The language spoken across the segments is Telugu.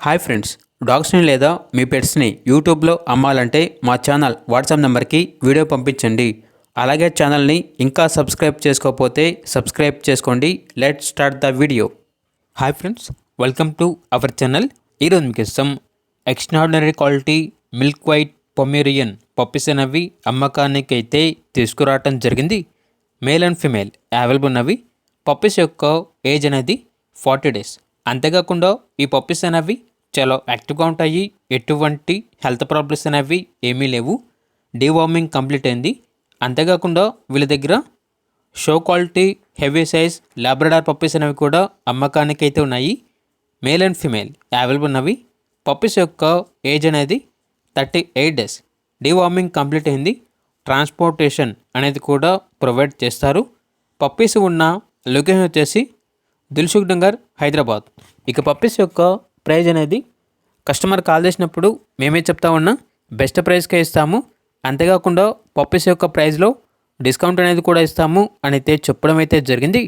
హాయ్ ఫ్రెండ్స్, డాగ్స్ని లేదా మీ పెట్స్ని యూట్యూబ్లో అమ్మాలంటే మా ఛానల్ వాట్సాప్ నెంబర్కి వీడియో పంపించండి. అలాగే ఛానల్ని ఇంకా సబ్స్క్రైబ్ చేసుకోకపోతే సబ్స్క్రైబ్ చేసుకోండి. Let start the video. Hi friends, welcome to our channel. ఈరోజు మీకు ఇష్టం extraordinary quality milk white Pomeranian puppies అనేవి అమ్మకానికి అయితే తీసుకురావటం జరిగింది. మేల్ అండ్ ఫిమేల్ అవైలబుల్ ఉన్నవి. పప్పీస్ యొక్క ఏజ్ అనేది 40 days. అంతేకాకుండా ఈ పప్పీస్ అనేవి చాలా యాక్టివ్గా ఉంటాయి. ఎటువంటి హెల్త్ ప్రాబ్లమ్స్ అనేవి ఏమీ లేవు. డీవార్మింగ్ కంప్లీట్ అయింది. అంతేకాకుండా వీళ్ళ దగ్గర show quality heavy size Labrador puppies అనేవి కూడా అమ్మకానికి అయితే ఉన్నాయి. మేల్ అండ్ ఫిమేల్ అవైలబుల్ ఉన్నవి. పప్పీస్ యొక్క ఏజ్ అనేది 38 days. డీవార్మింగ్ కంప్లీట్ అయింది. ట్రాన్స్పోర్టేషన్ అనేది కూడా ప్రొవైడ్ చేస్తారు. పప్పీస్ ఉన్న లొకేషన్ వచ్చేసి దిల్సుఖ్ నగర్, హైదరాబాద్. ఇక పప్పీస్ యొక్క ప్రైజ్ అనేది కస్టమర్ కాల్ చేసినప్పుడు మేమే చెప్తా ఉన్నా బెస్ట్ ప్రైస్కే ఇస్తాము. అంతేకాకుండా పప్పీస్ యొక్క ప్రైస్లో డిస్కౌంట్ అనేది కూడా ఇస్తాము అని అయితే చెప్పడం అయితే జరిగింది.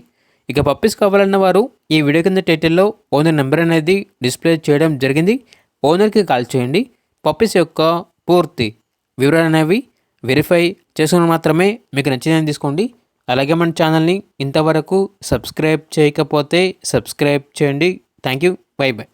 ఇక పప్పీస్ కావాలన్న వారు ఈ వీడియో కింద టైటిల్లో ఓనర్ నెంబర్ అనేది డిస్ప్లే చేయడం జరిగింది. ఓనర్కి కాల్ చేయండి. పప్పీస్ యొక్క పూర్తి వివరాలు అనేవి వెరిఫై చేసుకుని మాత్రమే మీకు నచ్చిందని తీసుకోండి. అలాగే మన ఛానల్ని ఇంతవరకు సబ్స్క్రైబ్ చేయకపోతే సబ్స్క్రైబ్ చేయండి. Thank you. By by.